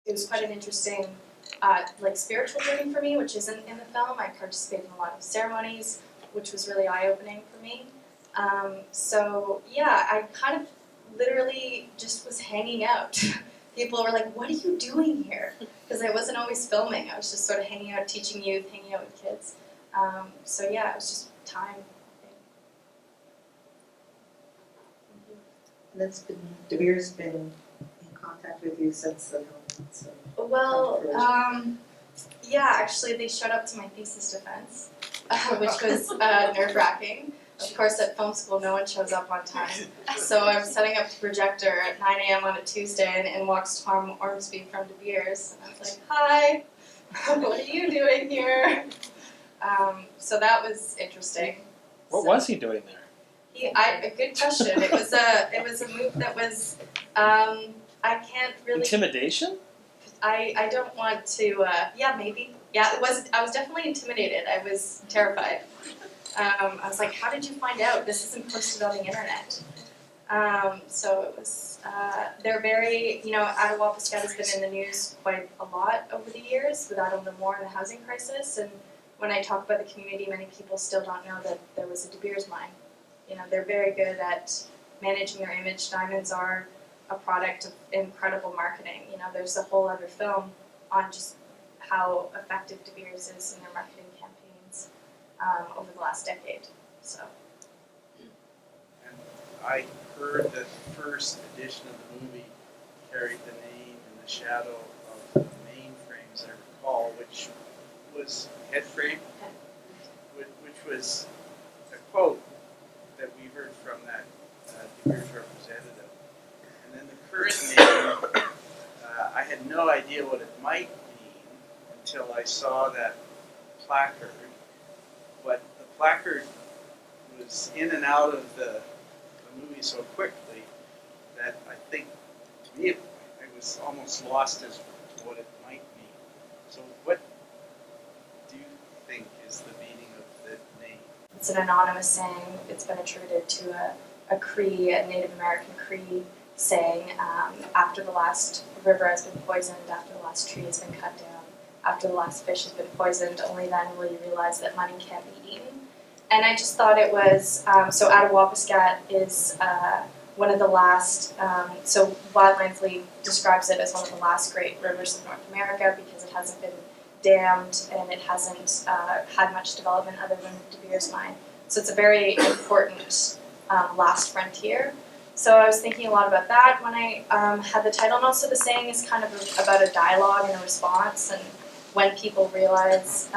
It was quite an interesting, spiritual journey for me, which isn't in the film. I participated in a lot of ceremonies, which was really eye-opening for me. I kind of literally just was hanging out. People were like, "What are you doing here?" Because I wasn't always filming. I was just sort of hanging out, teaching youth, hanging out with kids. It was just time. And that's been, De Beers been in contact with you since the film, so. Well, actually they showed up to my thesis defense, which was nerve-wracking. Of course, at film school, no one shows up on time. So I'm setting up the projector at 9 a.m. on a Tuesday, and in walks Tom Ormsby from De Beers. And I was like, "Hi, what are you doing here?" So that was interesting. What was he doing there? A good question. It was a move that was, I can't really. Intimidation? I don't want to. Maybe. Yeah, it was. I was definitely intimidated. I was terrified. I was like, "How did you find out? This isn't posted on the internet." So it was. They're very. Attawapiskat has been in the news quite a lot over the years with Adam Limor and the housing crisis. And when I talk about the community, many people still don't know that there was a De Beers mine. They're very good at managing their image. Diamonds are a product of incredible marketing. There's a whole other film on just how effective De Beers is in their marketing campaigns over the last decade. So. And I heard that the first edition of the movie carried the name in the shadow of the mainframe, as I recall, which was Headframe, which was a quote that we heard from that De Beers representative. And then the current name, I had no idea what it might mean until I saw that placard. But the placard was in and out of the movie so quickly that I think, to me, I was almost lost as to what it might mean. So what do you think is the meaning of the name? It's an anonymous saying. It's been attributed to a Cree, a Native American Cree saying, after the last river has been poisoned, after the last tree has been cut down, after the last fish has been poisoned, only then will you realize that money can't be eaten. And I just thought it was, Attawapiskat is one of the last, Wildlands League describes it as one of the last great rivers of North America because it hasn't been dammed and it hasn't had much development other than the De Beers mine. So it's a very important last frontier. So I was thinking a lot about that when I had the title, and also the saying is kind of about a dialogue and a response, and when people realize,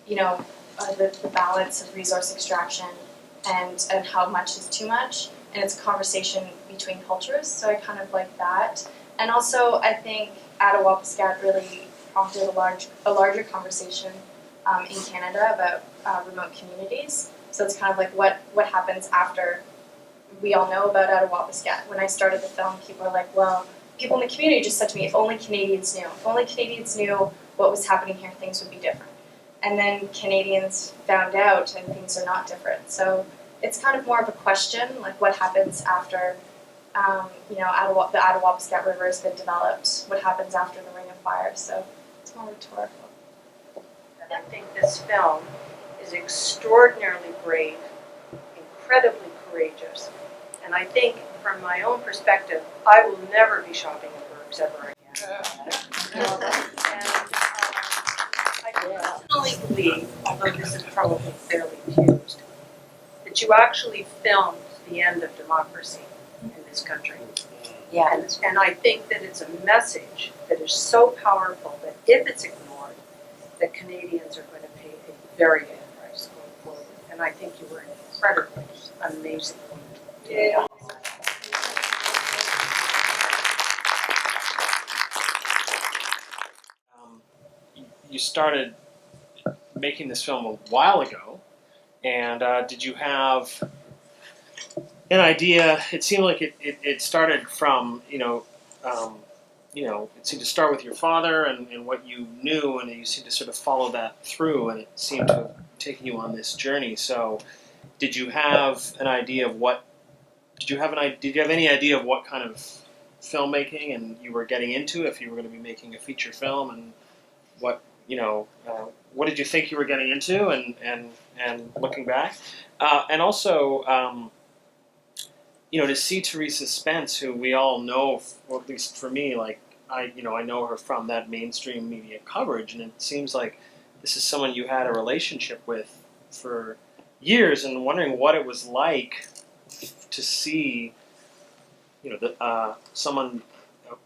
the balance of resource extraction and how much is too much, and it's a conversation between cultures. So I kind of like that, and also I think Attawapiskat really prompted a larger conversation in Canada about remote communities. So it's kind of like what happens after. We all know about Attawapiskat. When I started the film, people were like, well, people in the community just said to me, if only Canadians knew. If only Canadians knew what was happening here, things would be different. And then Canadians found out and things are not different. So it's kind of more of a question, like what happens after, the Attawapiskat River has been developed, what happens after the Ring of Fire. So it's more rhetorical. And I think this film is extraordinarily brave, incredibly courageous. And I think, from my own perspective, I will never be shopping at Berg's ever again. I personally believe, although this is probably fairly accused, that you actually filmed the end of democracy in this country. Yeah. And I think that it's a message that is so powerful that if it's ignored, that Canadians are going to pay a very high price going forward. And I think you were incredibly amazing. Yeah. You started making this film a while ago, and did you have an idea? It seemed like it started from, it seemed to start with your father and what you knew, and you seemed to sort of follow that through, and it seemed to have taken you on this journey. So did you have an idea of what, did you have any idea of what kind of filmmaking and you were getting into, if you were going to be making a feature film, and what what did you think you were getting into, and looking back, and also to see Teresa Spence, who we all know, or at least for me, like I know her from that mainstream media coverage, and it seems like this is someone you had a relationship with for years, and wondering what it was like to see, someone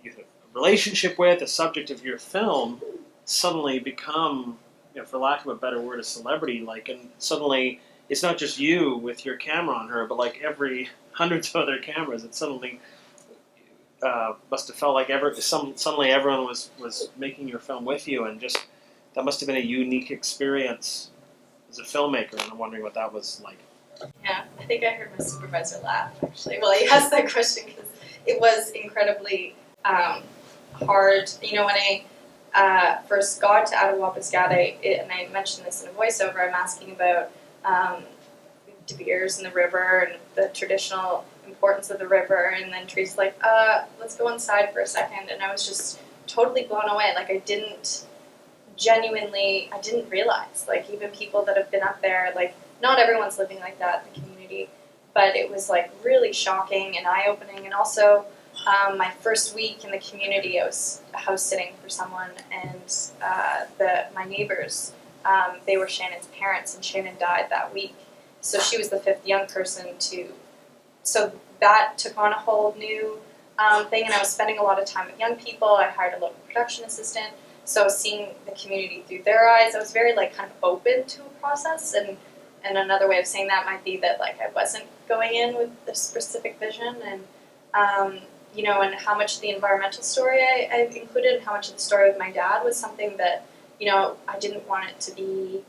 you have a relationship with, a subject of your film, suddenly become, for lack of a better word, a celebrity. Like, and suddenly it's not just you with your camera on her, but like every hundreds of other cameras. It suddenly must have felt like suddenly everyone was making your film with you, and just that must have been a unique experience as a filmmaker. And I'm wondering what that was like. Yeah, I think I heard my supervisor laugh, actually. Well, he asked that question because it was incredibly hard. When I first got to Attawapiskat, and I mentioned this in a voiceover, I'm asking about De Beers and the river and the traditional importance of the river, and then Teresa's like, let's go inside for a second, and I was just totally blown away. Like, I didn't realize, like, even people that have been up there, like, not everyone's living like that in the community, but it was like really shocking and eye-opening. And also, my first week in the community, I was house sitting for someone, and my neighbors, they were Shannon's parents, and Shannon died that week. So she was the fifth young person so that took on a whole new thing, and I was spending a lot of time with young people. I hired a local production assistant, so I was seeing the community through their eyes. I was very kind of open to a process, and another way of saying that might be that I wasn't going in with a specific vision, and and how much the environmental story I included, and how much of the story with my dad was something that I didn't want it to be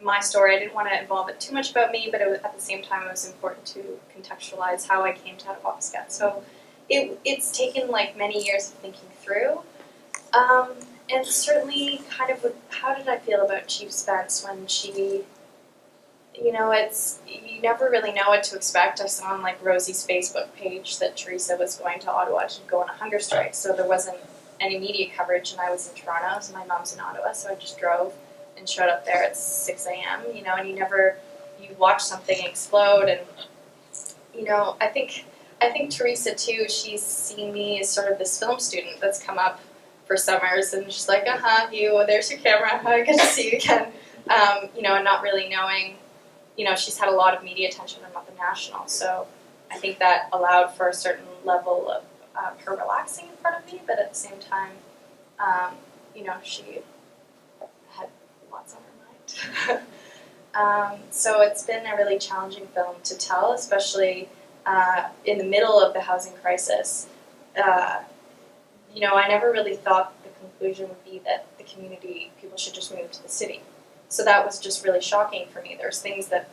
my story. I didn't want to involve it too much about me, but at the same time, it was important to contextualize how I came to Attawapiskat. So it's taken many years of thinking through. And certainly kind of how did I feel about Chief Spence when she, you never really know what to expect. I saw on Rosie's Facebook page that Teresa was going to Ottawa to go on a hunger strike, so there wasn't any media coverage, and I was in Toronto, so my mom's in Ottawa, so I just drove and showed up there at 6 a.m., and you watch something explode, and, I think Teresa too, she's seen me as sort of this film student that's come up for summers, and she's like, there's your camera, good to see you again, and not really knowing, she's had a lot of media attention from the National, so I think that allowed for a certain level of her relaxing in front of me, but at the same time, she had lots on her mind. So it's been a really challenging film to tell, especially in the middle of the housing crisis. I never really thought the conclusion would be that the community, people should just move to the city. So that was just really shocking for me. There's things that,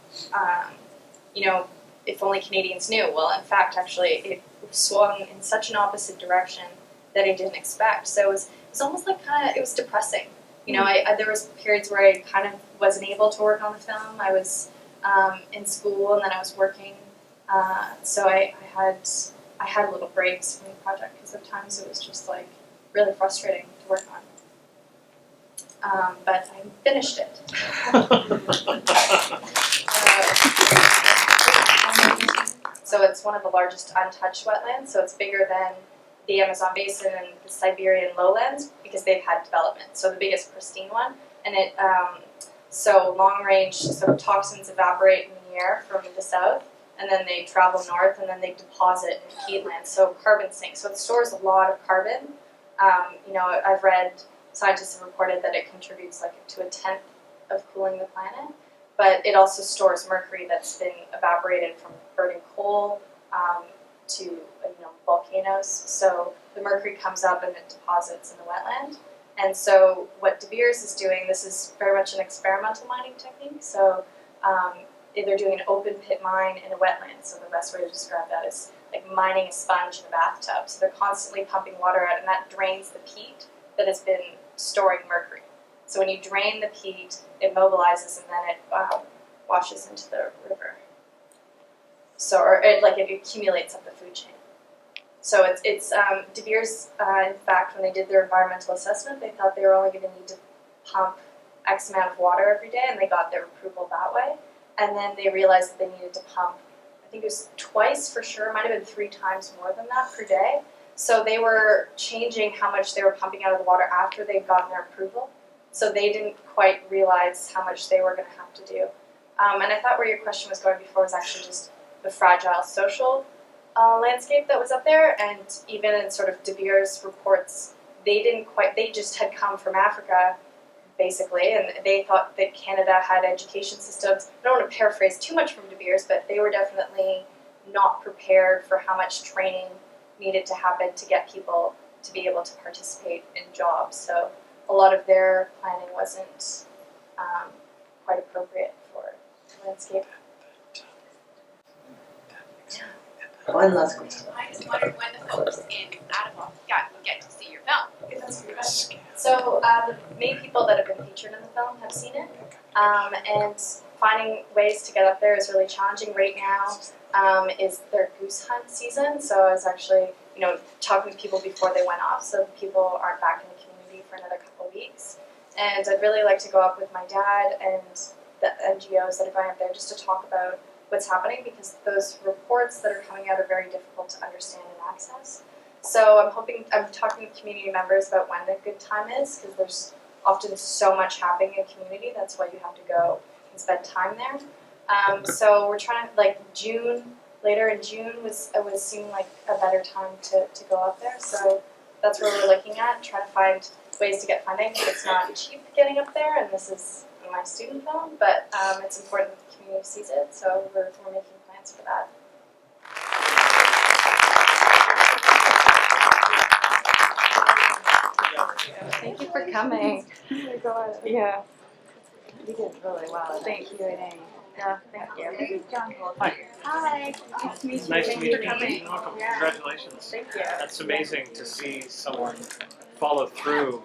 if only Canadians knew. Well, in fact, actually, it swung in such an opposite direction that I didn't expect. So it was almost it was depressing. There was periods where I kind of wasn't able to work on the film. I was in school, and then I was working. So I had little breaks from the project because at times it was just really frustrating to work on. But I finished it. So it's one of the largest untouched wetlands, so it's bigger than the Amazon basin and the Siberian lowlands because they've had development. So the biggest pristine one, and so long range sort of toxins evaporate in the air from the south, and then they travel north, and then they deposit in peatland. So carbon sinks. So it stores a lot of carbon. I've read scientists have reported that it contributes to a tenth of cooling the planet, but it also stores mercury that's been evaporated from burning coal to volcanoes. So the mercury comes up and it deposits in the wetland. And so what De Beers is doing, this is very much an experimental mining technique. So they're doing an open pit mine in a wetland. So the best way to describe that is mining a sponge in a bathtub. So they're constantly pumping water out, and that drains the peat that has been storing mercury. So when you drain the peat, it mobilizes and then it washes into the river. So, it accumulates up the food chain. So it's De Beers, in fact, when they did their environmental assessment, they thought they were only going to need to pump X amount of water every day, and they got their approval that way. And then they realized that they needed to pump, I think it was twice for sure, it might have been 3 times more than that per day. So they were changing how much they were pumping out of the water after they'd gotten their approval. So they didn't quite realize how much they were going to have to do. And I thought where your question was going before was actually just the fragile social landscape that was up there, and even in sort of De Beers reports, they just had come from Africa, basically, and they thought that Canada had education systems. I don't want to paraphrase too much from De Beers, but they were definitely not prepared for how much training needed to happen to get people to be able to participate in jobs. So a lot of their planning wasn't quite appropriate for landscape. One last question. I just wondered when the folks in Ottawa would get to see your film. So many people that have been featured in the film have seen it, and finding ways to get up there is really challenging. Right now is their goose hunt season, so I was actually talking to people before they went off, so people aren't back in the community for another couple of weeks. And I'd really like to go up with my dad and the NGOs that are going up there just to talk about what's happening, because those reports that are coming out are very difficult to understand and access. So I'm talking to community members about when a good time is, because there's often so much happening in community. That's why you have to go and spend time there. So we're trying to, later in June was seeming like a better time to go up there. So that's where we're looking at, trying to find ways to get funding. It's not cheap getting up there, and this is my student film, but it's important that the community sees it, so we're making plans for that. Thank you for coming. Yeah. You did really well. Thank you. Yeah, thank you. Hi. Hi. Nice to meet you. Nice to Thank meet you you. for coming. Welcome. Yeah. Congratulations. Thank you. That's amazing to see someone follow through